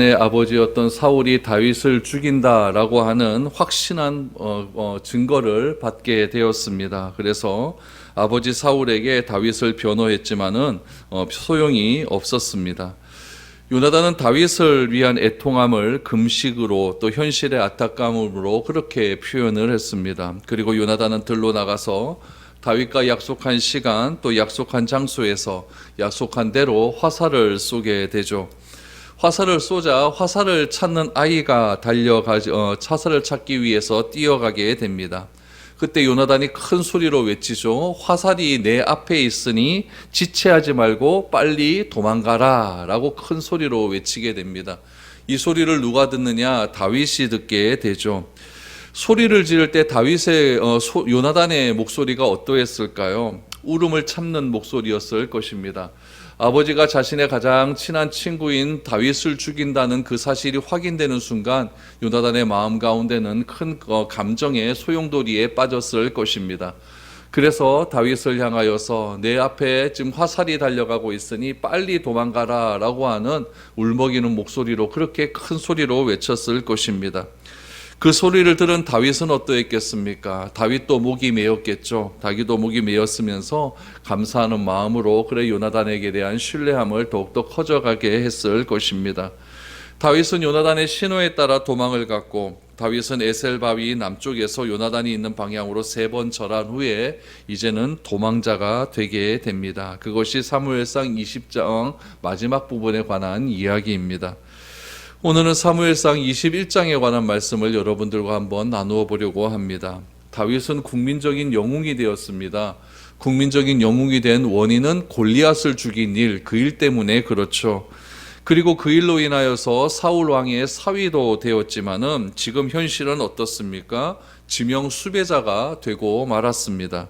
자신의 아버지였던 사울이 다윗을 죽인다라고 하는 확신한 증거를 받게 되었습니다. 그래서 아버지 사울에게 다윗을 변호했지만은 소용이 없었습니다. 요나단은 다윗을 위한 애통함을 금식으로 또 현실의 안타까움으로 그렇게 표현을 했습니다. 그리고 요나단은 들로 나가서 다윗과 약속한 시간 또 약속한 장소에서 약속한 대로 화살을 쏘게 되죠. 화살을 쏘자 화살을 찾는 아이가 화살을 찾기 위해서 뛰어가게 됩니다. 그때 요나단이 큰 소리로 외치죠. 화살이 내 앞에 있으니 지체하지 말고 빨리 도망가라 라고 큰 소리로 외치게 됩니다. 이 소리를 누가 듣느냐? 다윗이 듣게 되죠. 소리를 지를 때 요나단의 목소리가 어떠했을까요? 울음을 참는 목소리였을 것입니다. 아버지가 자신의 가장 친한 친구인 다윗을 죽인다는 그 사실이 확인되는 순간 요나단의 마음 가운데는 큰 감정의 소용돌이에 빠졌을 것입니다. 그래서 다윗을 향하여서 내 앞에 지금 화살이 달려가고 있으니 빨리 도망가라 라고 하는 울먹이는 목소리로 그렇게 큰 소리로 외쳤을 것입니다. 그 소리를 들은 다윗은 어떠했겠습니까? 다윗도 목이 메었겠죠. 다윗도 목이 메었으면서 감사하는 마음으로 요나단에게 대한 신뢰함을 더욱더 커져가게 했을 것입니다. 다윗은 요나단의 신호에 따라 도망을 갔고 다윗은 에셀 바위 남쪽에서 요나단이 있는 방향으로 3번 절한 후에 이제는 도망자가 되게 됩니다. 그것이 사무엘상 20장 마지막 부분에 관한 이야기입니다. 오늘은 사무엘상 21장에 관한 말씀을 여러분들과 한번 나누어 보려고 합니다. 다윗은 국민적인 영웅이 되었습니다. 국민적인 영웅이 된 원인은 골리앗을 죽인 일, 그 일 때문에 그렇죠. 그리고 그 일로 인하여서 사울 왕의 사위도 되었지만은 지금 현실은 어떻습니까? 지명 수배자가 되고 말았습니다.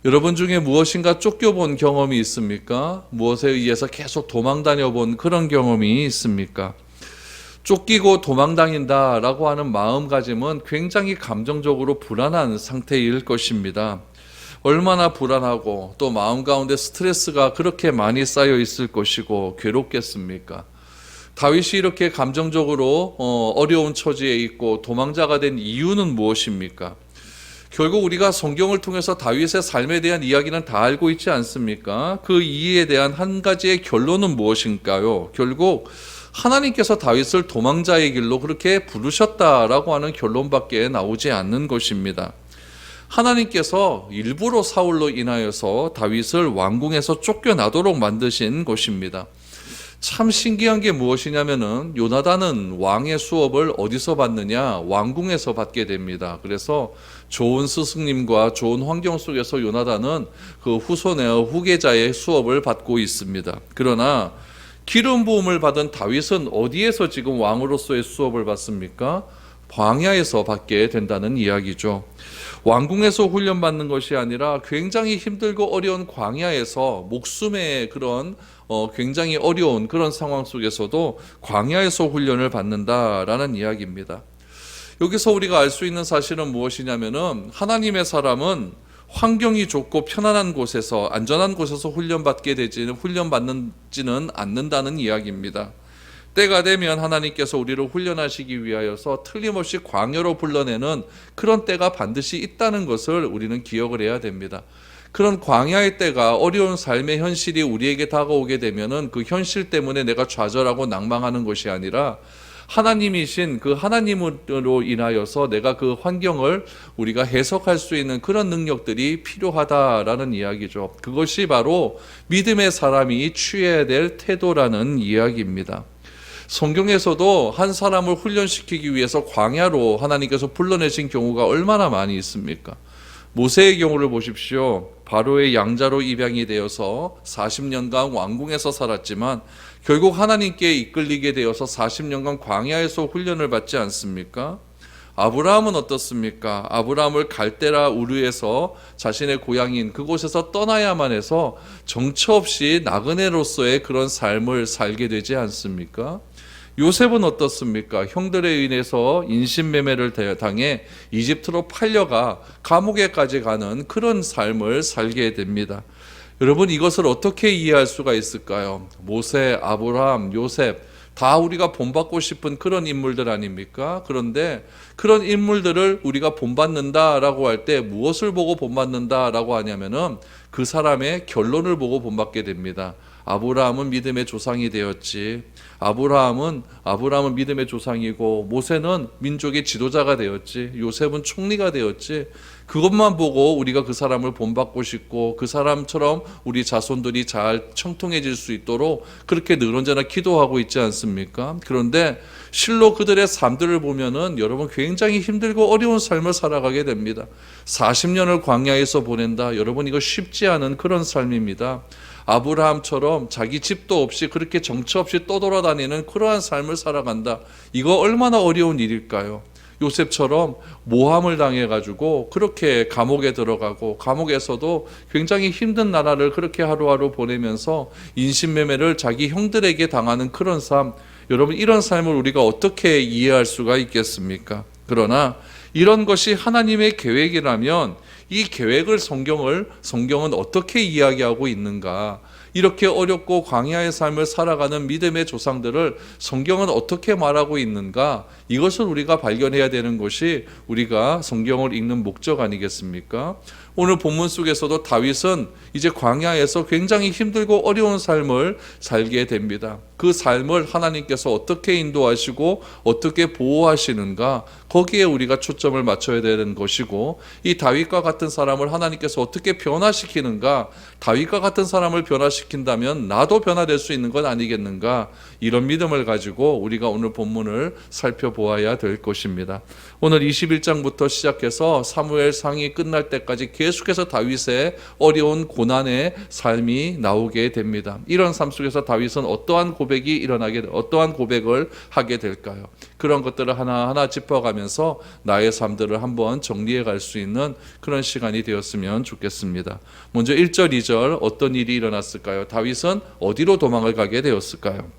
여러분 중에 무엇인가 쫓겨본 경험이 있습니까? 무엇에 의해서 계속 도망 다녀본 그런 경험이 있습니까? 쫓기고 도망다닌다라고 하는 마음가짐은 굉장히 감정적으로 불안한 상태일 것입니다. 얼마나 불안하고 또 마음 가운데 스트레스가 그렇게 많이 쌓여 있을 것이고 괴롭겠습니까? 다윗이 이렇게 감정적으로 어려운 처지에 있고 도망자가 된 이유는 무엇입니까? 결국 우리가 성경을 통해서 다윗의 삶에 대한 이야기는 다 알고 있지 않습니까? 그 이유에 대한 한 가지의 결론은 무엇인가요? 결국 하나님께서 다윗을 도망자의 길로 그렇게 부르셨다라고 하는 결론밖에 나오지 않는 것입니다. 하나님께서 일부러 사울로 인하여서 다윗을 왕궁에서 쫓겨나도록 만드신 것입니다. 참 신기한 게 무엇이냐면은 요나단은 왕의 수업을 어디서 받느냐? 왕궁에서 받게 됩니다. 그래서 좋은 스승님과 좋은 환경 속에서 요나단은 그 후계자의 수업을 받고 있습니다. 그러나 기름 부음을 받은 다윗은 어디에서 지금 왕으로서의 수업을 받습니까? 광야에서 받게 된다는 이야기죠. 왕궁에서 훈련받는 것이 아니라 굉장히 힘들고 어려운 광야에서 목숨의 그런 굉장히 어려운 그런 상황 속에서도 광야에서 훈련을 받는다라는 이야기입니다. 여기서 우리가 알 수 있는 사실은 무엇이냐면은 하나님의 사람은 환경이 좋고 편안한 곳에서 안전한 곳에서 훈련받지는 않는다는 이야기입니다. 때가 되면 하나님께서 우리를 훈련하시기 위하여서 틀림없이 광야로 불러내는 그런 때가 반드시 있다는 것을 우리는 기억을 해야 됩니다. 그런 광야의 때가 어려운 삶의 현실이 우리에게 다가오게 되면은 그 현실 때문에 내가 좌절하고 낭망하는 것이 아니라 하나님이신 그 하나님으로 인하여서 내가 그 환경을 우리가 해석할 수 있는 그런 능력들이 필요하다라는 이야기죠. 그것이 바로 믿음의 사람이 취해야 될 태도라는 이야기입니다. 성경에서도 한 사람을 훈련시키기 위해서 광야로 하나님께서 불러내신 경우가 얼마나 많이 있습니까? 모세의 경우를 보십시오. 바로의 양자로 입양이 되어서 40년간 왕궁에서 살았지만 결국 하나님께 이끌리게 되어서 40년간 광야에서 훈련을 받지 않습니까? 아브라함은 어떻습니까? 아브라함을 갈대라 우르에서 자신의 고향인 그곳에서 떠나야만 해서 정처 없이 나그네로서의 그런 삶을 살게 되지 않습니까? 요셉은 어떻습니까? 형들에 의해서 인신매매를 당해 이집트로 팔려가 감옥에까지 가는 그런 삶을 살게 됩니다. 여러분, 이것을 어떻게 이해할 수가 있을까요? 모세, 아브라함, 요셉 다 우리가 본받고 싶은 그런 인물들 아닙니까? 그런데 그런 인물들을 우리가 본받는다라고 할 때 무엇을 보고 본받는다라고 하냐면은 그 사람의 결론을 보고 본받게 됩니다. 아브라함은 믿음의 조상이 되었지. 아브라함은 믿음의 조상이고, 모세는 민족의 지도자가 되었지. 요셉은 총리가 되었지. 그것만 보고 우리가 그 사람을 본받고 싶고, 그 사람처럼 우리 자손들이 잘 청통해질 수 있도록 그렇게 늘 언제나 기도하고 있지 않습니까? 그런데 실로 그들의 삶들을 보면은 여러분 굉장히 힘들고 어려운 삶을 살아가게 됩니다. 40년을 광야에서 보낸다. 여러분 이거 쉽지 않은 그런 삶입니다. 아브라함처럼 자기 집도 없이 그렇게 정처 없이 떠돌아다니는 그러한 삶을 살아간다. 이거 얼마나 어려운 일일까요? 요셉처럼 모함을 당해가지고 그렇게 감옥에 들어가고, 감옥에서도 굉장히 힘든 나라를 그렇게 하루하루 보내면서 인신매매를 자기 형들에게 당하는 그런 삶, 여러분 이런 삶을 우리가 어떻게 이해할 수가 있겠습니까? 그러나 이런 것이 하나님의 계획이라면 이 계획을 성경은 어떻게 이야기하고 있는가? 이렇게 어렵고 광야의 삶을 살아가는 믿음의 조상들을 성경은 어떻게 말하고 있는가? 이것을 우리가 발견해야 되는 것이 우리가 성경을 읽는 목적 아니겠습니까? 오늘 본문 속에서도 다윗은 이제 광야에서 굉장히 힘들고 어려운 삶을 살게 됩니다. 그 삶을 하나님께서 어떻게 인도하시고 어떻게 보호하시는가, 거기에 우리가 초점을 맞춰야 되는 것이고, 이 다윗과 같은 사람을 하나님께서 어떻게 변화시키는가, 다윗과 같은 사람을 변화시킨다면 나도 변화될 수 있는 것 아니겠는가, 이런 믿음을 가지고 우리가 오늘 본문을 살펴보아야 될 것입니다. 오늘 21장부터 시작해서 사무엘상이 끝날 때까지 계속해서 다윗의 어려운 고난의 삶이 나오게 됩니다. 이런 삶 속에서 다윗은 어떠한 고백을 하게 될까요? 그런 것들을 하나하나 짚어가면서 나의 삶들을 한번 정리해 갈 수 있는 그런 시간이 되었으면 좋겠습니다. 먼저 1절, 2절 어떤 일이 일어났을까요? 다윗은 어디로 도망을 가게 되었을까요?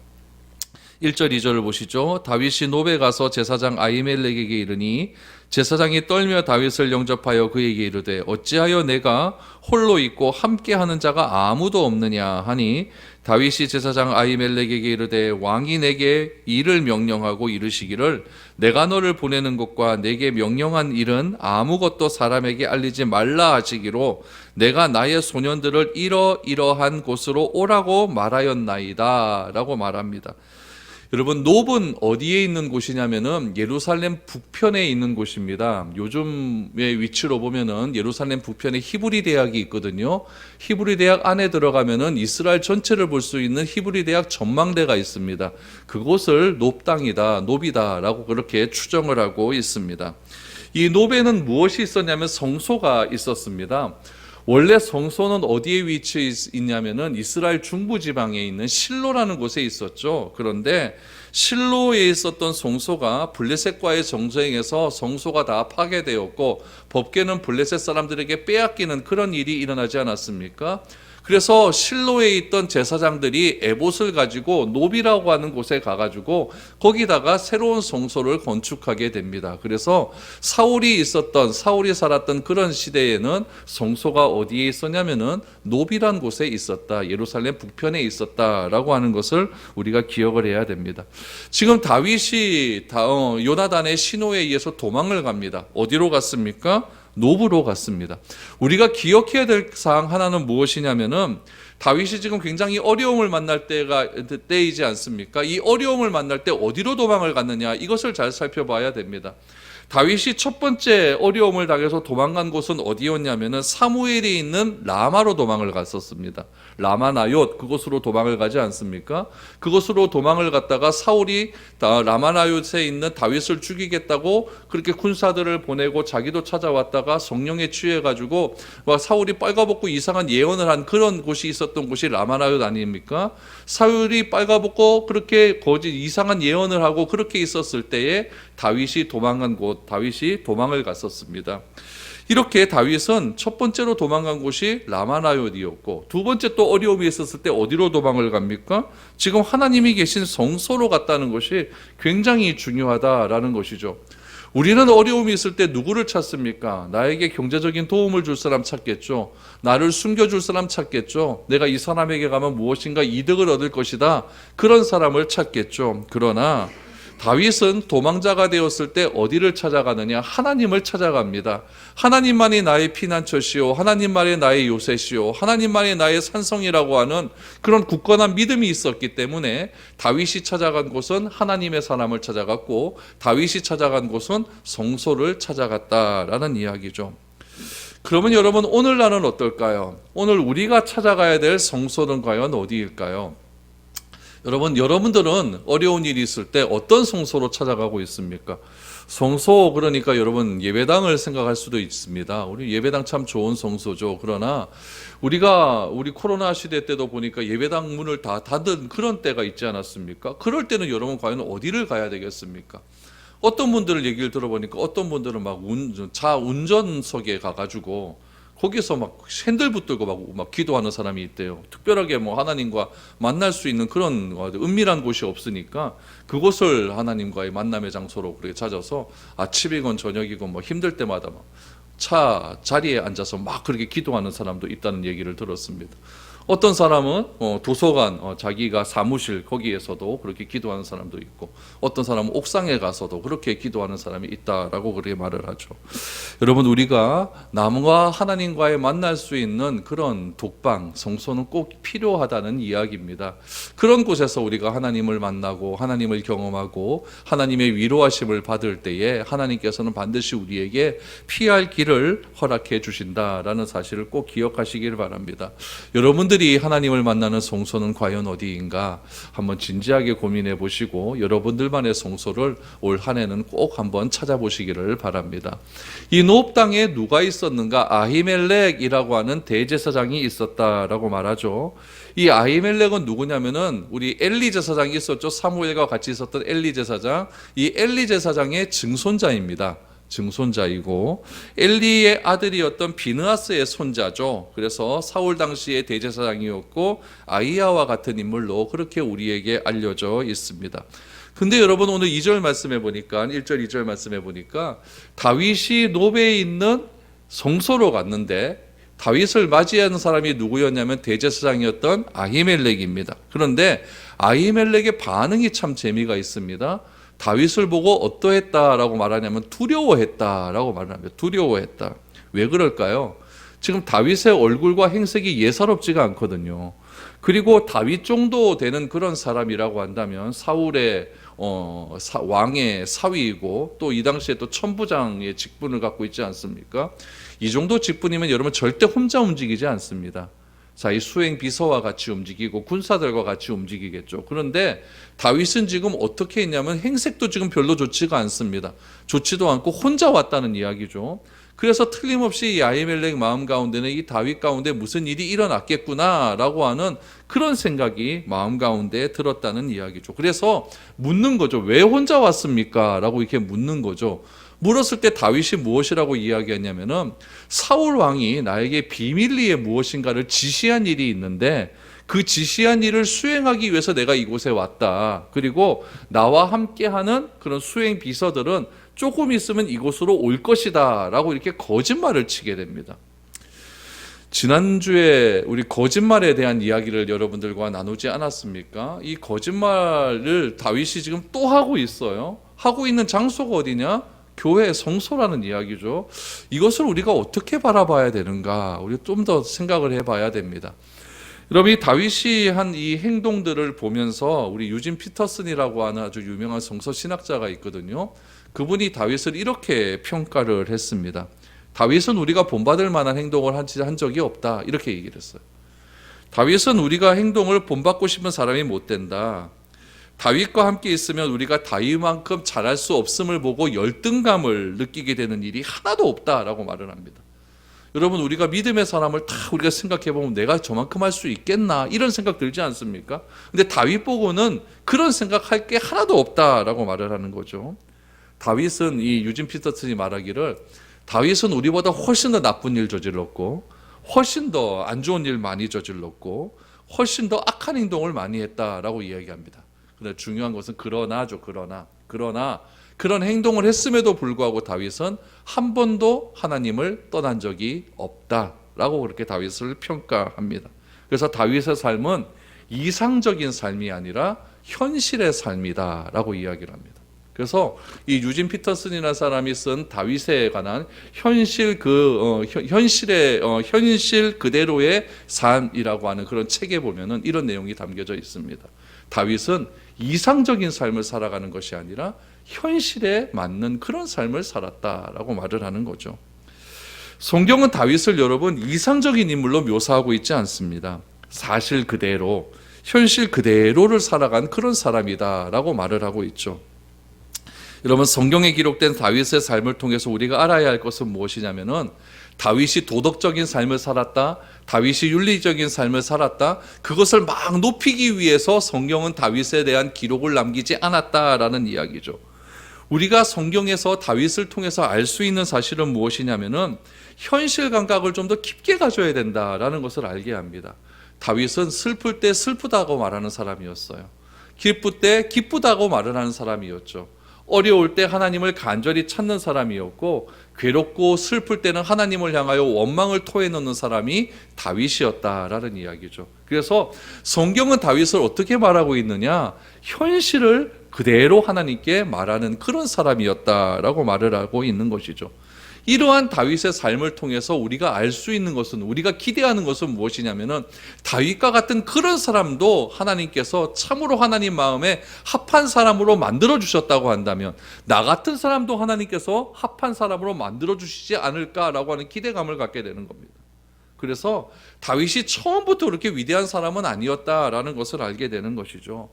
1절 2절을 보시죠. 다윗이 노베 가서 제사장 아히멜렉에게 이르니 제사장이 떨며 다윗을 영접하여 그에게 이르되 어찌하여 내가 홀로 있고 함께하는 자가 아무도 없느냐 하니, 다윗이 제사장 아히멜렉에게 이르되 왕이 내게 일을 명령하고 이르시기를 내가 너를 보내는 것과 내게 명령한 일은 아무것도 사람에게 알리지 말라 하시기로 내가 나의 소년들을 이러이러한 곳으로 오라고 말하였나이다 라고 말합니다. 여러분, 놉은 어디에 있는 곳이냐면은 예루살렘 북편에 있는 곳입니다. 요즘의 위치로 보면은 예루살렘 북편에 히브리 대학이 있거든요. 히브리 대학 안에 들어가면은 이스라엘 전체를 볼 수 있는 히브리 대학 전망대가 있습니다. 그곳을 놉이다라고 그렇게 추정을 하고 있습니다. 이 놉에는 무엇이 있었냐면 성소가 있었습니다. 원래 성소는 어디에 위치해 있냐면은 이스라엘 중부 지방에 있는 실로라는 곳에 있었죠. 그런데 실로에 있었던 성소가 블레셋과의 정쟁에서 성소가 다 파괴되었고, 법궤는 블레셋 사람들에게 빼앗기는 그런 일이 일어나지 않았습니까? 그래서 실로에 있던 제사장들이 에봇을 가지고 놉이라고 하는 곳에 가가지고 거기다가 새로운 성소를 건축하게 됩니다. 그래서 사울이 살았던 그런 시대에는 성소가 어디에 있었냐면은 놉이란 곳에 있었다, 예루살렘 북편에 있었다라고 하는 것을 우리가 기억을 해야 됩니다. 지금 다윗이 요나단의 신호에 의해서 도망을 갑니다. 어디로 갔습니까? 놉으로 갔습니다. 우리가 기억해야 될 사항 하나는 무엇이냐면은 다윗이 지금 굉장히 어려움을 만날 때이지 않습니까? 이 어려움을 만날 때 어디로 도망을 갔느냐, 이것을 잘 살펴봐야 됩니다. 다윗이 첫 번째 어려움을 당해서 도망간 곳은 어디였냐면은 사무엘이 있는 라마로 도망을 갔었습니다. 라마나옅, 그곳으로 도망을 가지 않습니까? 그곳으로 도망을 갔다가 사울이 라마나옅에 있는 다윗을 죽이겠다고 그렇게 군사들을 보내고 자기도 찾아왔다가 성령에 취해가지고 막 사울이 빨가벗고 이상한 예언을 한 그런 곳이 있었던 곳이 라마나옅 아닙니까? 사울이 빨가벗고 그렇게 거짓 이상한 예언을 하고 그렇게 있었을 때에 다윗이 도망을 갔었습니다. 이렇게 다윗은 첫 번째로 도망간 곳이 라마나옅이었고, 두 번째 또 어려움이 있었을 때 어디로 도망을 갑니까? 지금 하나님이 계신 성소로 갔다는 것이 굉장히 중요하다라는 것이죠. 우리는 어려움이 있을 때 누구를 찾습니까? 나에게 경제적인 도움을 줄 사람 찾겠죠. 나를 숨겨줄 사람 찾겠죠. 내가 이 사람에게 가면 무엇인가 이득을 얻을 것이다. 그런 사람을 찾겠죠. 그러나 다윗은 도망자가 되었을 때 어디를 찾아가느냐? 하나님을 찾아갑니다. 하나님만이 나의 피난처시오, 하나님만이 나의 요새시오, 하나님만이 나의 산성이라고 하는 그런 굳건한 믿음이 있었기 때문에 다윗이 찾아간 곳은 하나님의 사람을 찾아갔고, 다윗이 찾아간 곳은 성소를 찾아갔다라는 이야기죠. 그러면 여러분, 오늘날은 어떨까요? 오늘 우리가 찾아가야 될 성소는 과연 어디일까요? 여러분들은 어려운 일이 있을 때 어떤 성소로 찾아가고 있습니까? 성소, 그러니까 여러분 예배당을 생각할 수도 있습니다. 우리 예배당 참 좋은 성소죠. 그러나 우리 코로나 시대 때도 보니까 예배당 문을 다 닫은 그런 때가 있지 않았습니까? 그럴 때는 여러분 과연 어디를 가야 되겠습니까? 어떤 분들을 얘기를 들어보니까 어떤 분들은 막 운전석에 가가지고 거기서 막 핸들 붙들고 막 기도하는 사람이 있대요. 특별하게 뭐 하나님과 만날 수 있는 그런 은밀한 곳이 없으니까 그곳을 하나님과의 만남의 장소로 그렇게 찾아서 아침이건 저녁이건 뭐 힘들 때마다 막 자리에 앉아서 막 그렇게 기도하는 사람도 있다는 얘기를 들었습니다. 어떤 사람은 도서관, 자기가 사무실 거기에서도 그렇게 기도하는 사람도 있고, 어떤 사람은 옥상에 가서도 그렇게 기도하는 사람이 있다라고 그렇게 말을 하죠. 여러분, 우리가 남과 하나님과의 만날 수 있는 그런 독방, 성소는 꼭 필요하다는 이야기입니다. 그런 곳에서 우리가 하나님을 만나고 하나님을 경험하고 하나님의 위로하심을 받을 때에 하나님께서는 반드시 우리에게 피할 길을 허락해 주신다라는 사실을 꼭 기억하시길 바랍니다. 여러분들이 하나님을 만나는 성소는 과연 어디인가 한번 진지하게 고민해 보시고 여러분들만의 성소를 올 한 해는 꼭 한번 찾아보시기를 바랍니다. 이 노브 땅에 누가 있었는가? 아히멜렉이라고 하는 대제사장이 있었다라고 말하죠. 이 아히멜렉은 누구냐면은 우리 엘리 제사장이 있었죠. 사무엘과 같이 있었던 엘리 제사장. 이 엘리 제사장의 증손자입니다. 증손자이고 엘리의 아들이었던 비느하스의 손자죠. 그래서 사울 당시의 대제사장이었고 아히야와 같은 인물로 그렇게 우리에게 알려져 있습니다. 근데 여러분, 오늘 2절 말씀해 보니까 1절 2절 말씀해 보니까 다윗이 노베에 있는 성소로 갔는데 다윗을 맞이하는 사람이 누구였냐면 대제사장이었던 아히멜렉입니다. 그런데 아히멜렉의 반응이 참 재미가 있습니다. 다윗을 보고 어떠했다라고 말하냐면 두려워했다라고 말합니다. 두려워했다. 왜 그럴까요? 지금 다윗의 얼굴과 행색이 예사롭지가 않거든요. 그리고 다윗 정도 되는 그런 사람이라고 한다면 사울의 왕의 사위이고 또 이 당시에 또 천부장의 직분을 갖고 있지 않습니까? 이 정도 직분이면 여러분 절대 혼자 움직이지 않습니다. 자, 이 수행 비서와 같이 움직이고 군사들과 같이 움직이겠죠. 그런데 다윗은 지금 어떻게 했냐면 행색도 지금 별로 좋지가 않습니다. 좋지도 않고 혼자 왔다는 이야기죠. 그래서 틀림없이 이 아히멜렉 마음 가운데는 이 다윗 가운데 무슨 일이 일어났겠구나라고 하는 그런 생각이 마음 가운데 들었다는 이야기죠. 그래서 묻는 거죠. 왜 혼자 왔습니까? 라고 이렇게 묻는 거죠. 물었을 때 다윗이 무엇이라고 이야기했냐면은 사울 왕이 나에게 비밀리에 무엇인가를 지시한 일이 있는데 그 지시한 일을 수행하기 위해서 내가 이곳에 왔다. 그리고 나와 함께하는 그런 수행 비서들은 조금 있으면 이곳으로 올 것이다 라고 이렇게 거짓말을 치게 됩니다. 지난주에 우리 거짓말에 대한 이야기를 여러분들과 나누지 않았습니까? 이 거짓말을 다윗이 지금 또 하고 있어요. 하고 있는 장소가 어디냐? 교회 성소라는 이야기죠. 이것을 우리가 어떻게 바라봐야 되는가? 우리 좀 더 생각을 해봐야 됩니다. 여러분, 이 다윗이 한 이 행동들을 보면서 우리 유진 피터슨이라고 하는 아주 유명한 성서 신학자가 있거든요. 그분이 다윗을 이렇게 평가를 했습니다. 다윗은 우리가 본받을 만한 행동을 한 적이 없다. 이렇게 얘기를 했어요. 다윗은 우리가 행동을 본받고 싶은 사람이 못 된다. 다윗과 함께 있으면 우리가 다윗만큼 잘할 수 없음을 보고 열등감을 느끼게 되는 일이 하나도 없다라고 말을 합니다. 여러분, 우리가 믿음의 사람을 다 우리가 생각해 보면 내가 저만큼 할 수 있겠나 이런 생각 들지 않습니까? 근데 다윗 보고는 그런 생각할 게 하나도 없다라고 말을 하는 거죠. 다윗은 이 유진 피터슨이 말하기를 다윗은 우리보다 훨씬 더 나쁜 일 저질렀고 훨씬 더 안 좋은 일 많이 저질렀고 훨씬 더 악한 행동을 많이 했다라고 이야기합니다. 그런데 중요한 것은 그러나 그런 행동을 했음에도 불구하고 다윗은 한 번도 하나님을 떠난 적이 없다라고 그렇게 다윗을 평가합니다. 그래서 다윗의 삶은 이상적인 삶이 아니라 현실의 삶이다라고 이야기를 합니다. 그래서 이 유진 피터슨이라는 사람이 쓴 다윗에 관한 현실 그대로의 삶이라고 하는 그런 책에 보면은 이런 내용이 담겨져 있습니다. 다윗은 이상적인 삶을 살아가는 것이 아니라 현실에 맞는 그런 삶을 살았다라고 말을 하는 거죠. 성경은 다윗을 여러분 이상적인 인물로 묘사하고 있지 않습니다. 사실 그대로, 현실 그대로를 살아간 그런 사람이다라고 말을 하고 있죠. 여러분, 성경에 기록된 다윗의 삶을 통해서 우리가 알아야 할 것은 무엇이냐면은 다윗이 도덕적인 삶을 살았다, 다윗이 윤리적인 삶을 살았다, 그것을 막 높이기 위해서 성경은 다윗에 대한 기록을 남기지 않았다라는 이야기죠. 우리가 성경에서 다윗을 통해서 알 수 있는 사실은 무엇이냐면은 현실 감각을 좀 더 깊게 가져야 된다라는 것을 알게 합니다. 다윗은 슬플 때 슬프다고 말하는 사람이었어요. 기쁠 때 기쁘다고 말을 하는 사람이었죠. 어려울 때 하나님을 간절히 찾는 사람이었고, 괴롭고 슬플 때는 하나님을 향하여 원망을 토해놓는 사람이 다윗이었다라는 이야기죠. 그래서 성경은 다윗을 어떻게 말하고 있느냐, 현실을 그대로 하나님께 말하는 그런 사람이었다라고 말을 하고 있는 것이죠. 이러한 다윗의 삶을 통해서 우리가 알 수 있는 것은, 우리가 기대하는 것은 무엇이냐면은 다윗과 같은 그런 사람도 하나님께서 참으로 하나님 마음에 합한 사람으로 만들어 주셨다고 한다면 나 같은 사람도 하나님께서 합한 사람으로 만들어 주시지 않을까라고 하는 기대감을 갖게 되는 겁니다. 그래서 다윗이 처음부터 그렇게 위대한 사람은 아니었다라는 것을 알게 되는 것이죠.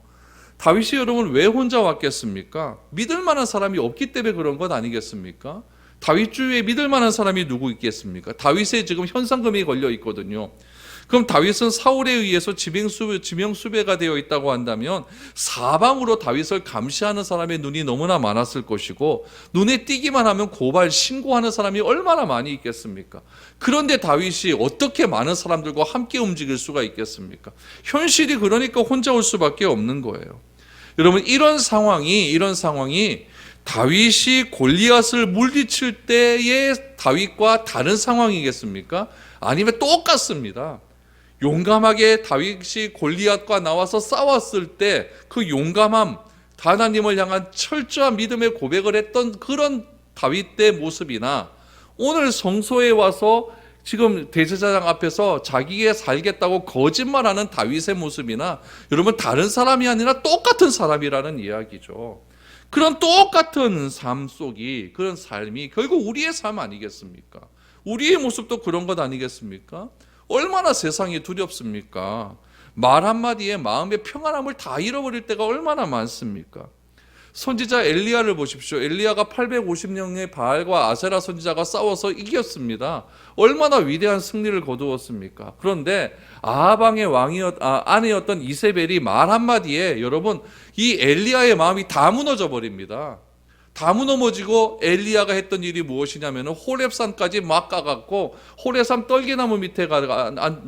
다윗이 여러분 왜 혼자 왔겠습니까? 믿을 만한 사람이 없기 때문에 그런 것 아니겠습니까? 다윗 주위에 믿을 만한 사람이 누구 있겠습니까? 다윗에 지금 현상금이 걸려 있거든요. 그럼 다윗은 사울에 의해서 지명수배가 되어 있다고 한다면 사방으로 다윗을 감시하는 사람의 눈이 너무나 많았을 것이고, 눈에 띄기만 하면 고발, 신고하는 사람이 얼마나 많이 있겠습니까? 그런데 다윗이 어떻게 많은 사람들과 함께 움직일 수가 있겠습니까? 현실이 그러니까 혼자 올 수밖에 없는 거예요. 여러분, 이런 상황이 다윗이 골리앗을 물리칠 때의 다윗과 다른 상황이겠습니까? 아니면 똑같습니다. 용감하게 다윗이 골리앗과 나와서 싸웠을 때 그 용감함, 하나님을 향한 철저한 믿음의 고백을 했던 그런 다윗의 모습이나, 오늘 성소에 와서 지금 대제사장 앞에서 자기가 살겠다고 거짓말하는 다윗의 모습이나, 여러분 다른 사람이 아니라 똑같은 사람이라는 이야기죠. 그런 똑같은 삶 속이, 그런 삶이 결국 우리의 삶 아니겠습니까? 우리의 모습도 그런 것 아니겠습니까? 얼마나 세상이 두렵습니까? 말 한마디에 마음의 평안함을 다 잃어버릴 때가 얼마나 많습니까? 선지자 엘리야를 보십시오. 엘리야가 850명의 바알과 아세라 선지자가 싸워서 이겼습니다. 얼마나 위대한 승리를 거두었습니까? 그런데 아합왕의 아내였던 이세벨이 말 한마디에 여러분 이 엘리야의 마음이 다 무너져 버립니다. 다 무너지고 엘리야가 했던 일이 무엇이냐면 호렙산까지 막 가갖고 호렙산 떨기나무 밑에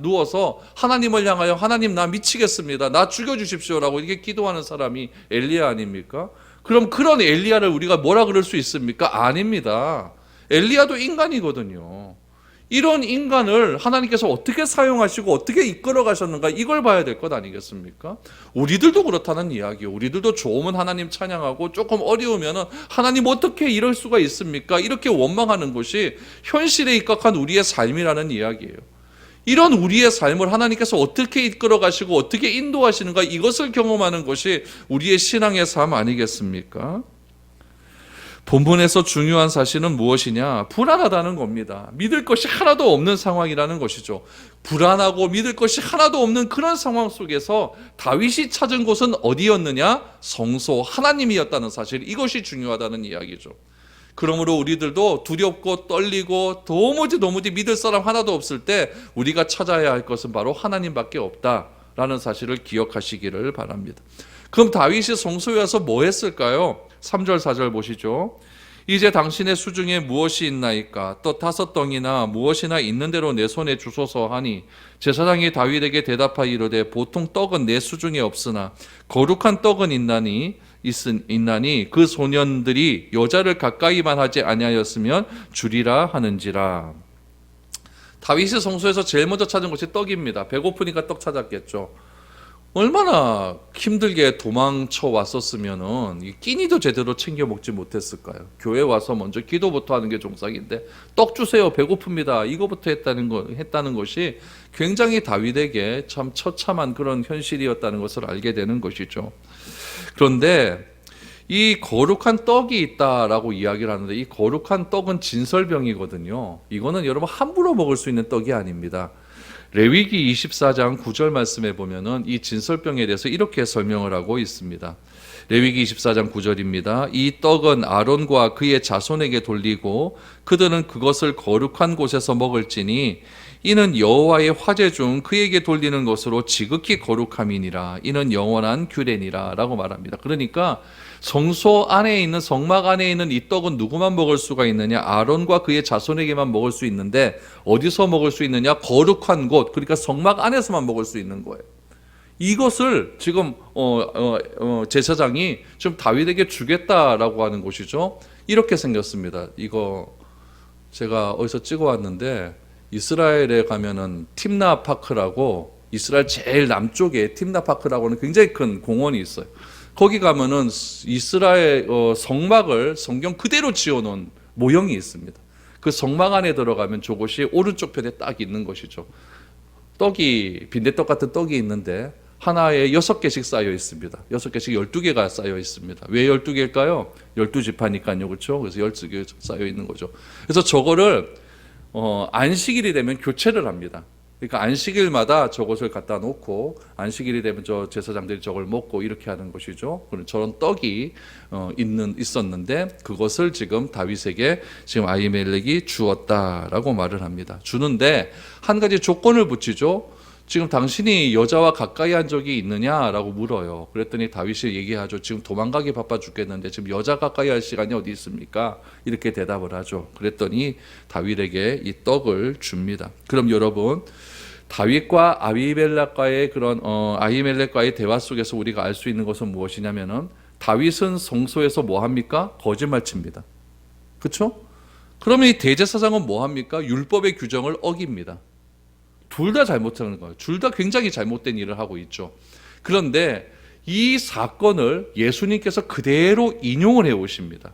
누워서 하나님을 향하여 하나님 나 미치겠습니다. 나 죽여주십시오라고 이렇게 기도하는 사람이 엘리야 아닙니까? 그럼 그런 엘리야를 우리가 뭐라 그럴 수 있습니까? 아닙니다. 엘리야도 인간이거든요. 이런 인간을 하나님께서 어떻게 사용하시고 어떻게 이끌어 가셨는가, 이걸 봐야 될 것 아니겠습니까? 우리들도 그렇다는 이야기예요. 우리들도 좋으면 하나님 찬양하고 조금 어려우면 하나님 어떻게 이럴 수가 있습니까? 이렇게 원망하는 것이 현실에 입각한 우리의 삶이라는 이야기예요. 이런 우리의 삶을 하나님께서 어떻게 이끌어 가시고 어떻게 인도하시는가, 이것을 경험하는 것이 우리의 신앙의 삶 아니겠습니까? 본문에서 중요한 사실은 무엇이냐? 불안하다는 겁니다. 믿을 것이 하나도 없는 상황이라는 것이죠. 불안하고 믿을 것이 하나도 없는 그런 상황 속에서 다윗이 찾은 곳은 어디였느냐? 성소, 하나님이었다는 사실, 이것이 중요하다는 이야기죠. 그러므로 우리들도 두렵고 떨리고 도무지 믿을 사람 하나도 없을 때 우리가 찾아야 할 것은 바로 하나님밖에 없다라는 사실을 기억하시기를 바랍니다. 그럼 다윗이 성소에 와서 뭐 했을까요? 3절 4절 보시죠. 이제 당신의 수중에 무엇이 있나이까? 또 5덩이나 무엇이나 있는 대로 내 손에 주소서 하니, 제사장이 다윗에게 대답하여 이르되 보통 떡은 내 수중에 없으나 거룩한 떡은 있나니 있나니 그 소년들이 여자를 가까이만 하지 아니하였으면 주리라 하는지라. 다윗이 성소에서 제일 먼저 찾은 것이 떡입니다. 배고프니까 떡 찾았겠죠. 얼마나 힘들게 도망쳐 왔었으면은 끼니도 제대로 챙겨 먹지 못했을까요? 교회 와서 먼저 기도부터 하는 게 정상인데 떡 주세요, 배고픕니다, 이거부터 했다는 것이 굉장히 다윗에게 참 처참한 그런 현실이었다는 것을 알게 되는 것이죠. 그런데 이 거룩한 떡이 있다라고 이야기를 하는데, 이 거룩한 떡은 진설병이거든요. 이거는 여러분 함부로 먹을 수 있는 떡이 아닙니다. 레위기 24장 9절 말씀에 보면은 이 진설병에 대해서 이렇게 설명을 하고 있습니다. 레위기 24장 9절입니다. 이 떡은 아론과 그의 자손에게 돌리고 그들은 그것을 거룩한 곳에서 먹을지니 이는 여호와의 화제 중 그에게 돌리는 것으로 지극히 거룩함이니라. 이는 영원한 규례니라 라고 말합니다. 그러니까 성소 안에 있는, 성막 안에 있는 이 떡은 누구만 먹을 수가 있느냐? 아론과 그의 자손에게만 먹을 수 있는데 어디서 먹을 수 있느냐? 거룩한 곳, 그러니까 성막 안에서만 먹을 수 있는 거예요. 이것을 지금 제사장이 좀 다윗에게 주겠다라고 하는 것이죠. 이렇게 생겼습니다. 이거 제가 어디서 찍어왔는데, 이스라엘에 가면은 팀나 파크라고, 이스라엘 제일 남쪽에 팀나 파크라고는 굉장히 큰 공원이 있어요. 거기 가면은 이스라엘 성막을 성경 그대로 지어놓은 모형이 있습니다. 그 성막 안에 들어가면 저곳이 오른쪽 편에 딱 있는 것이죠. 떡이, 빈대떡 같은 떡이 있는데 하나에 6개씩 쌓여 있습니다. 6개씩 12개가 쌓여 있습니다. 왜 12개일까요? 12지파니까요. 그렇죠? 그래서 12개 쌓여 있는 거죠. 그래서 저거를 안식일이 되면 교체를 합니다. 그러니까 안식일마다 저것을 갖다 놓고 안식일이 되면 저 제사장들이 저걸 먹고 이렇게 하는 것이죠. 저런 떡이 있었는데 그것을 지금 다윗에게 지금 아히멜렉이 주었다라고 말을 합니다. 주는데 한 가지 조건을 붙이죠. 지금 당신이 여자와 가까이 한 적이 있느냐라고 물어요. 그랬더니 다윗이 얘기하죠. 지금 도망가기 바빠 죽겠는데 지금 여자 가까이 할 시간이 어디 있습니까? 이렇게 대답을 하죠. 그랬더니 다윗에게 이 떡을 줍니다. 그럼 여러분, 다윗과 아히멜렉과의 그런 아히멜렉과의 대화 속에서 우리가 알 수 있는 것은 무엇이냐면은, 다윗은 성소에서 뭐 합니까? 거짓말 칩니다. 그렇죠? 그러면 이 대제사장은 뭐 합니까? 율법의 규정을 어깁니다. 둘 다 잘못하는 거예요. 둘 다 굉장히 잘못된 일을 하고 있죠. 그런데 이 사건을 예수님께서 그대로 인용을 해 오십니다.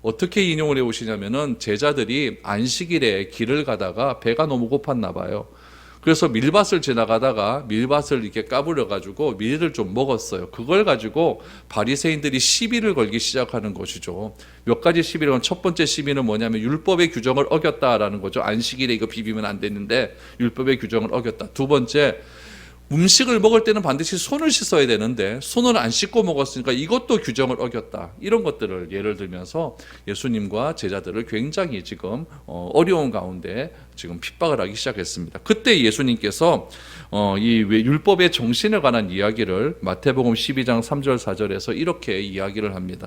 어떻게 인용을 해 오시냐면은, 제자들이 안식일에 길을 가다가 배가 너무 고팠나 봐요. 그래서 밀밭을 지나가다가 밀밭을 이렇게 까부려 가지고 밀을 좀 먹었어요. 그걸 가지고 바리새인들이 시비를 걸기 시작하는 것이죠. 몇 가지 시비를, 첫 번째 시비는 뭐냐면 율법의 규정을 어겼다라는 거죠. 안식일에 이거 비비면 안 되는데 율법의 규정을 어겼다. 두 번째, 음식을 먹을 때는 반드시 손을 씻어야 되는데 손을 안 씻고 먹었으니까 이것도 규정을 어겼다. 이런 것들을 예를 들면서 예수님과 제자들을 굉장히 지금 어려운 가운데 지금 핍박을 하기 시작했습니다. 그때 예수님께서 이 율법의 정신에 관한 이야기를 마태복음 12장 3절 4절에서 이렇게 이야기를 합니다.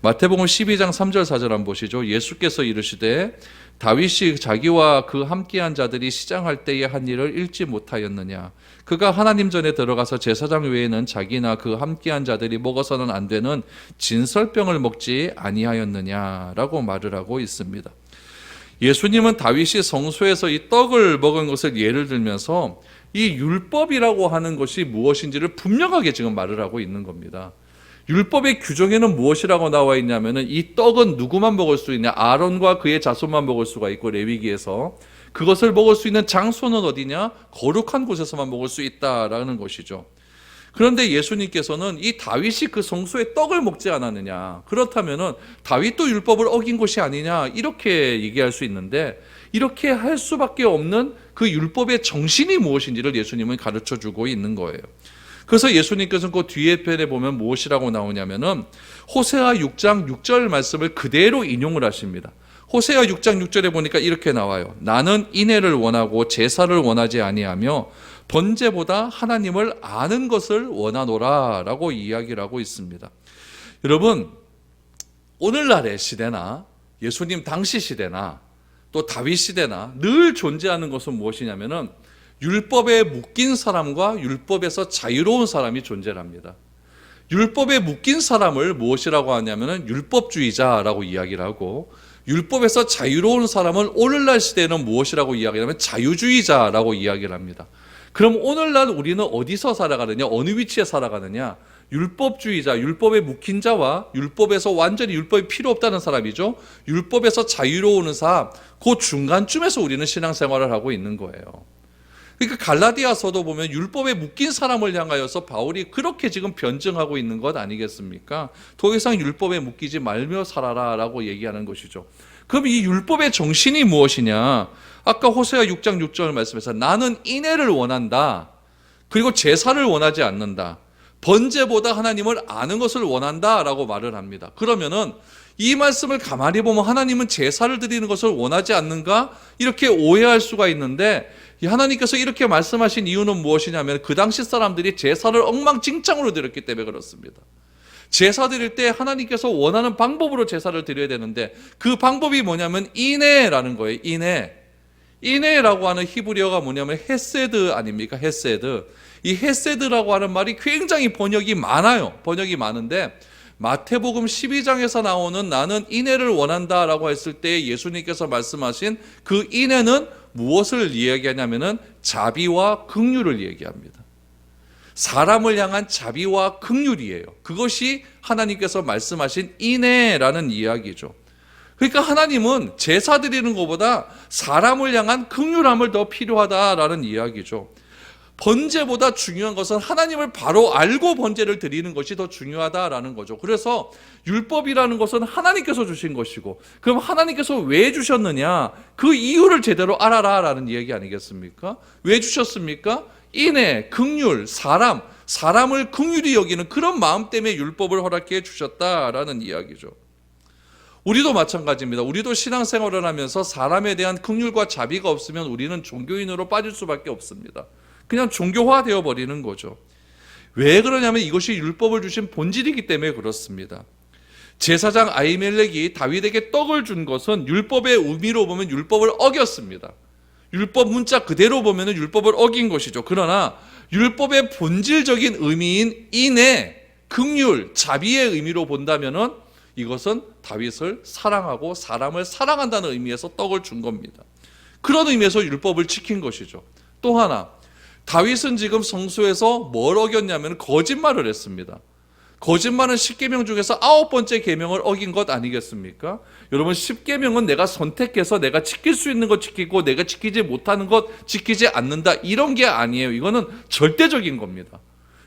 마태복음 12장 3절 4절 한번 보시죠. 예수께서 이르시되 다윗이 자기와 그 함께한 자들이 시장할 때에 한 일을 읽지 못하였느냐? 그가 하나님 전에 들어가서 제사장 외에는 자기나 그 함께한 자들이 먹어서는 안 되는 진설병을 먹지 아니하였느냐라고 말을 하고 있습니다. 예수님은 다윗이 성소에서 이 떡을 먹은 것을 예를 들면서 이 율법이라고 하는 것이 무엇인지를 분명하게 지금 말을 하고 있는 겁니다. 율법의 규정에는 무엇이라고 나와 있냐면은, 이 떡은 누구만 먹을 수 있냐? 아론과 그의 자손만 먹을 수가 있고, 레위기에서 그것을 먹을 수 있는 장소는 어디냐? 거룩한 곳에서만 먹을 수 있다라는 것이죠. 그런데 예수님께서는 이 다윗이 그 성소에 떡을 먹지 않았느냐? 그렇다면은 다윗도 율법을 어긴 것이 아니냐? 이렇게 얘기할 수 있는데, 이렇게 할 수밖에 없는 그 율법의 정신이 무엇인지를 예수님은 가르쳐 주고 있는 거예요. 그래서 예수님께서는 그 뒤에 편에 보면 무엇이라고 나오냐면은, 호세아 6장 6절 말씀을 그대로 인용을 하십니다. 호세아 6장 6절에 보니까 이렇게 나와요. 나는 인애를 원하고 제사를 원하지 아니하며 번제보다 하나님을 아는 것을 원하노라 라고 이야기를 하고 있습니다. 여러분, 오늘날의 시대나 예수님 당시 시대나 또 다윗 시대나 늘 존재하는 것은 무엇이냐면은, 율법에 묶인 사람과 율법에서 자유로운 사람이 존재합니다. 율법에 묶인 사람을 무엇이라고 하냐면은 율법주의자라고 이야기를 하고, 율법에서 자유로운 사람을 오늘날 시대에는 무엇이라고 이야기하냐면 자유주의자라고 이야기를 합니다. 그럼 오늘날 우리는 어디서 살아가느냐, 어느 위치에 살아가느냐? 율법주의자, 율법에 묶인 자와 율법에서 완전히 율법이 필요 없다는 사람이죠. 율법에서 자유로운 사람, 그 중간쯤에서 우리는 신앙생활을 하고 있는 거예요. 그러니까 갈라디아서도 보면 율법에 묶인 사람을 향하여서 바울이 그렇게 지금 변증하고 있는 것 아니겠습니까? 더 이상 율법에 묶이지 말며 살아라 라고 얘기하는 것이죠. 그럼 이 율법의 정신이 무엇이냐? 아까 호세아 6장 6절 말씀에서 나는 인애를 원한다. 그리고 제사를 원하지 않는다. 번제보다 하나님을 아는 것을 원한다 라고 말을 합니다. 그러면은 이 말씀을 가만히 보면 하나님은 제사를 드리는 것을 원하지 않는가? 이렇게 오해할 수가 있는데, 하나님께서 이렇게 말씀하신 이유는 무엇이냐면 그 당시 사람들이 제사를 엉망진창으로 드렸기 때문에 그렇습니다. 제사 드릴 때 하나님께서 원하는 방법으로 제사를 드려야 되는데 그 방법이 뭐냐면 인애라는 거예요. 인애라고 하는 히브리어가 뭐냐면 헤세드 아닙니까? 헤세드. 이 헤세드라고 하는 말이 굉장히 번역이 많아요. 번역이 많은데 마태복음 12장에서 나오는 나는 인애를 원한다라고 했을 때 예수님께서 말씀하신 그 인애는 무엇을 이야기하냐면은 자비와 긍휼을 얘기합니다. 사람을 향한 자비와 긍휼이에요. 그것이 하나님께서 말씀하신 인애라는 이야기죠. 그러니까 하나님은 제사 드리는 것보다 사람을 향한 긍휼함을 더 필요하다라는 이야기죠. 번제보다 중요한 것은 하나님을 바로 알고 번제를 드리는 것이 더 중요하다라는 거죠. 그래서 율법이라는 것은 하나님께서 주신 것이고, 그럼 하나님께서 왜 주셨느냐? 그 이유를 제대로 알아라라는 이야기 아니겠습니까? 왜 주셨습니까? 인애, 긍휼, 사람을 긍휼히 여기는 그런 마음 때문에 율법을 허락해 주셨다라는 이야기죠. 우리도 마찬가지입니다. 우리도 신앙생활을 하면서 사람에 대한 긍휼과 자비가 없으면 우리는 종교인으로 빠질 수밖에 없습니다. 그냥 종교화되어 버리는 거죠. 왜 그러냐면 이것이 율법을 주신 본질이기 때문에 그렇습니다. 제사장 아히멜렉이 다윗에게 떡을 준 것은 율법의 의미로 보면 율법을 어겼습니다. 율법 문자 그대로 보면 율법을 어긴 것이죠. 그러나 율법의 본질적인 의미인 인애, 긍휼, 자비의 의미로 본다면은 이것은 다윗을 사랑하고 사람을 사랑한다는 의미에서 떡을 준 겁니다. 그런 의미에서 율법을 지킨 것이죠. 또 하나, 다윗은 지금 성수에서 뭘 어겼냐면 거짓말을 했습니다. 거짓말은 10계명 중에서 9번째 계명을 어긴 것 아니겠습니까? 여러분 10계명은 내가 선택해서 내가 지킬 수 있는 것 지키고 내가 지키지 못하는 것 지키지 않는다 이런 게 아니에요. 이거는 절대적인 겁니다.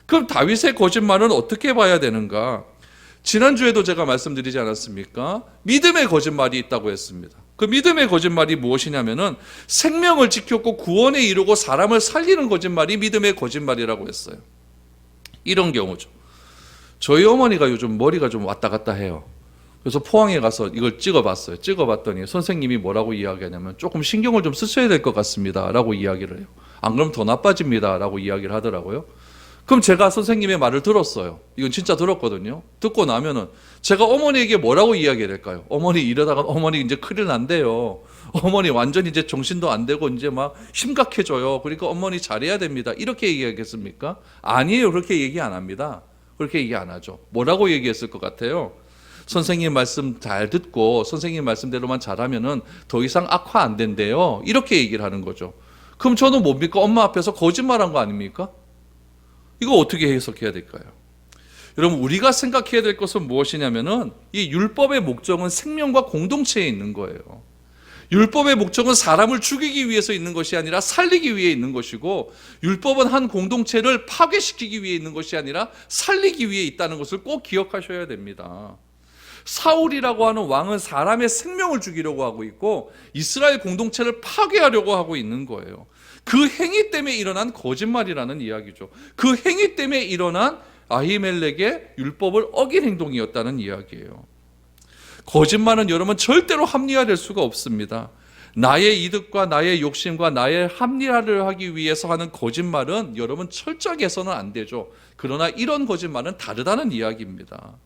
그럼 다윗의 거짓말은 어떻게 봐야 되는가? 지난주에도 제가 말씀드리지 않았습니까? 믿음의 거짓말이 있다고 했습니다. 그 믿음의 거짓말이 무엇이냐면은 생명을 지켰고 구원에 이르고 사람을 살리는 거짓말이 믿음의 거짓말이라고 했어요. 이런 경우죠. 저희 어머니가 요즘 머리가 좀 왔다 갔다 해요. 그래서 포항에 가서 이걸 찍어봤어요. 찍어봤더니 선생님이 뭐라고 이야기하냐면 조금 신경을 좀 쓰셔야 될 것 같습니다 라고 이야기를 해요. 안 그러면 더 나빠집니다 라고 이야기를 하더라고요. 그럼 제가 선생님의 말을 들었어요. 이건 진짜 들었거든요. 듣고 나면은 제가 어머니에게 뭐라고 이야기를 할까요? 어머니 이러다가 어머니 이제 큰일 난대요. 어머니 완전히 이제 정신도 안 되고 이제 막 심각해져요. 그러니까 어머니 잘해야 됩니다. 이렇게 얘기하겠습니까? 아니에요. 그렇게 얘기 안 합니다. 그렇게 얘기 안 하죠. 뭐라고 얘기했을 것 같아요? 선생님 말씀 잘 듣고 선생님 말씀대로만 잘하면은 더 이상 악화 안 된대요. 이렇게 얘기를 하는 거죠. 그럼 저는 뭡니까? 엄마 앞에서 거짓말한 거 아닙니까? 이거 어떻게 해석해야 될까요? 여러분 우리가 생각해야 될 것은 무엇이냐면은 이 율법의 목적은 생명과 공동체에 있는 거예요. 율법의 목적은 사람을 죽이기 위해서 있는 것이 아니라 살리기 위해 있는 것이고, 율법은 한 공동체를 파괴시키기 위해 있는 것이 아니라 살리기 위해 있다는 것을 꼭 기억하셔야 됩니다. 사울이라고 하는 왕은 사람의 생명을 죽이려고 하고 있고 이스라엘 공동체를 파괴하려고 하고 있는 거예요. 그 행위 때문에 일어난 거짓말이라는 이야기죠. 그 행위 때문에 일어난 아히멜렉의 율법을 어긴 행동이었다는 이야기예요. 거짓말은 여러분 절대로 합리화될 수가 없습니다. 나의 이득과 나의 욕심과 나의 합리화를 하기 위해서 하는 거짓말은 여러분 철저하게 해서는 안 되죠. 그러나 이런 거짓말은 다르다는 이야기입니다.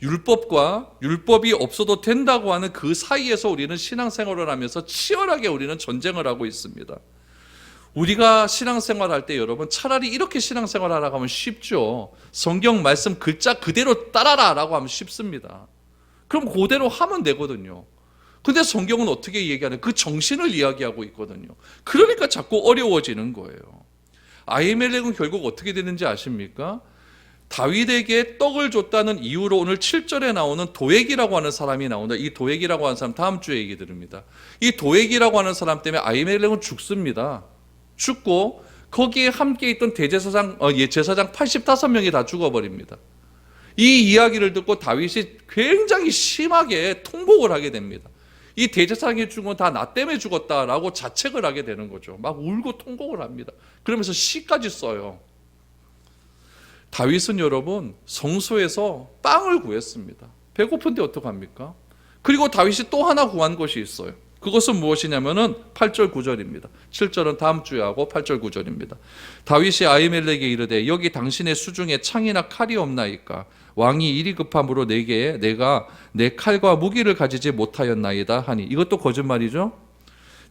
율법과 율법이 없어도 된다고 하는 그 사이에서 우리는 신앙생활을 하면서 치열하게 우리는 전쟁을 하고 있습니다. 우리가 신앙생활할 때 여러분 차라리 이렇게 신앙생활하라고 하면 쉽죠. 성경 말씀 글자 그대로 따라라 라고 하면 쉽습니다. 그럼 그대로 하면 되거든요. 근데 성경은 어떻게 얘기하는 그 정신을 이야기하고 있거든요. 그러니까 자꾸 어려워지는 거예요. 아히멜렉은 결국 어떻게 되는지 아십니까? 다윗에게 떡을 줬다는 이유로 오늘 7절에 나오는 도액이라고 하는 사람이 나온다. 이 도액이라고 하는 사람 다음 주에 얘기 드립니다. 이 도액이라고 하는 사람 때문에 아히멜렉은 죽습니다. 죽고 거기에 함께 있던 대제사장 제사장 85명이 다 죽어버립니다. 이 이야기를 듣고 다윗이 굉장히 심하게 통곡을 하게 됩니다. 이 대제사장이 죽은 건 다 나 때문에 죽었다라고 자책을 하게 되는 거죠. 막 울고 통곡을 합니다. 그러면서 시까지 써요. 다윗은 여러분 성소에서 빵을 구했습니다. 배고픈데 어떡합니까? 그리고 다윗이 또 하나 구한 것이 있어요. 그것은 무엇이냐면은 8절 9절입니다. 7절은 다음 주에 하고 8절 9절입니다. 다윗이 아히멜렉에게 이르되 여기 당신의 수중에 창이나 칼이 없나이까? 왕이 일이 급함으로 내가 내 칼과 무기를 가지지 못하였나이다 하니. 이것도 거짓말이죠.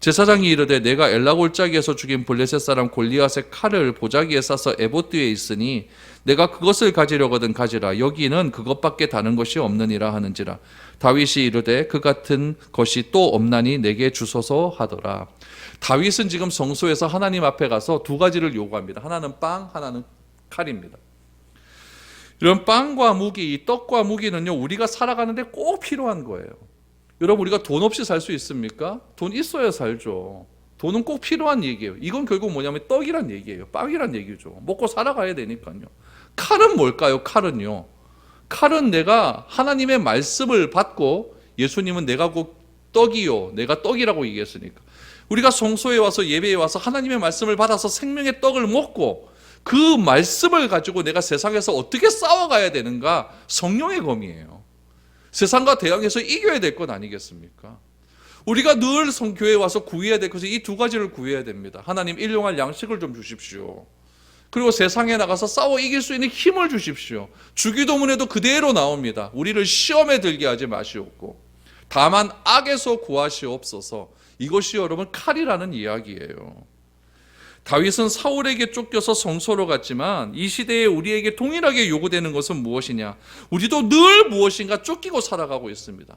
제사장이 이르되 내가 엘라 골짜기에서 죽인 블레셋 사람 골리앗의 칼을 보자기에 싸서 에봇 뒤에 있으니 내가 그것을 가지려거든 가지라. 여기는 그것밖에 다른 것이 없느니라 하는지라. 다윗이 이르되 그 같은 것이 또 없나니 내게 주소서 하더라. 다윗은 지금 성소에서 하나님 앞에 가서 두 가지를 요구합니다. 하나는 빵, 하나는 칼입니다. 이런 빵과 무기, 이 떡과 무기는요 우리가 살아가는데 꼭 필요한 거예요. 여러분 우리가 돈 없이 살 수 있습니까? 돈 있어야 살죠. 돈은 꼭 필요한 얘기예요. 이건 결국 뭐냐면 떡이란 얘기예요. 빵이란 얘기죠. 먹고 살아가야 되니까요. 칼은 뭘까요? 칼은요. 칼은 내가 하나님의 말씀을 받고 예수님은 내가 곧 떡이요. 내가 떡이라고 얘기했으니까. 우리가 성소에 와서 예배에 와서 하나님의 말씀을 받아서 생명의 떡을 먹고 그 말씀을 가지고 내가 세상에서 어떻게 싸워가야 되는가? 성령의 검이에요. 세상과 대항해서 이겨야 될 것 아니겠습니까? 우리가 늘 교회에 와서 구해야 될 것은 이 두 가지를 구해야 됩니다. 하나님 일용할 양식을 좀 주십시오. 그리고 세상에 나가서 싸워 이길 수 있는 힘을 주십시오. 주기도문에도 그대로 나옵니다. 우리를 시험에 들게 하지 마시옵고 다만 악에서 구하시옵소서. 이것이 여러분 칼이라는 이야기예요. 다윗은 사울에게 쫓겨서 성소로 갔지만 이 시대에 우리에게 동일하게 요구되는 것은 무엇이냐? 우리도 늘 무엇인가 쫓기고 살아가고 있습니다.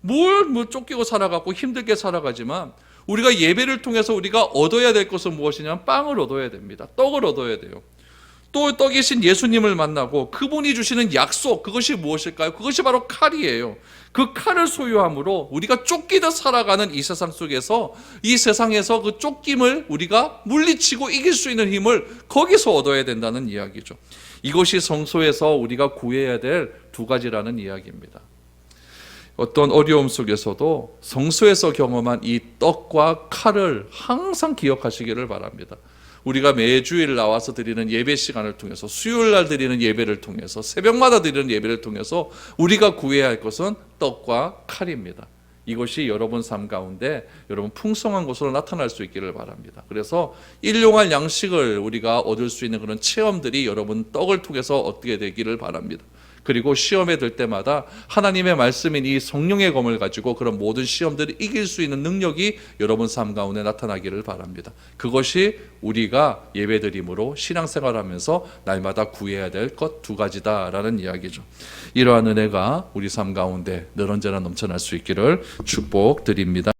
뭘 쫓기고 살아가고 힘들게 살아가지만 우리가 예배를 통해서 우리가 얻어야 될 것은 무엇이냐면 빵을 얻어야 됩니다. 떡을 얻어야 돼요. 또 떡이신 예수님을 만나고 그분이 주시는 약속, 그것이 무엇일까요? 그것이 바로 칼이에요. 그 칼을 소유함으로 우리가 쫓기듯 살아가는 이 세상 속에서 이 세상에서 그 쫓김을 우리가 물리치고 이길 수 있는 힘을 거기서 얻어야 된다는 이야기죠. 이것이 성소에서 우리가 구해야 될 두 가지라는 이야기입니다. 어떤 어려움 속에서도 성소에서 경험한 이 떡과 칼을 항상 기억하시기를 바랍니다. 우리가 매주일 나와서 드리는 예배 시간을 통해서 수요일 날 드리는 예배를 통해서 새벽마다 드리는 예배를 통해서 우리가 구해야 할 것은 떡과 칼입니다. 이것이 여러분 삶 가운데 여러분 풍성한 것으로 나타날 수 있기를 바랍니다. 그래서 일용할 양식을 우리가 얻을 수 있는 그런 체험들이 여러분 떡을 통해서 얻게 되기를 바랍니다. 그리고 시험에 들 때마다 하나님의 말씀인 이 성령의 검을 가지고 그런 모든 시험들을 이길 수 있는 능력이 여러분 삶 가운데 나타나기를 바랍니다. 그것이 우리가 예배드림으로 신앙생활하면서 날마다 구해야 될 것 두 가지다라는 이야기죠. 이러한 은혜가 우리 삶 가운데 늘 언제나 넘쳐날 수 있기를 축복드립니다.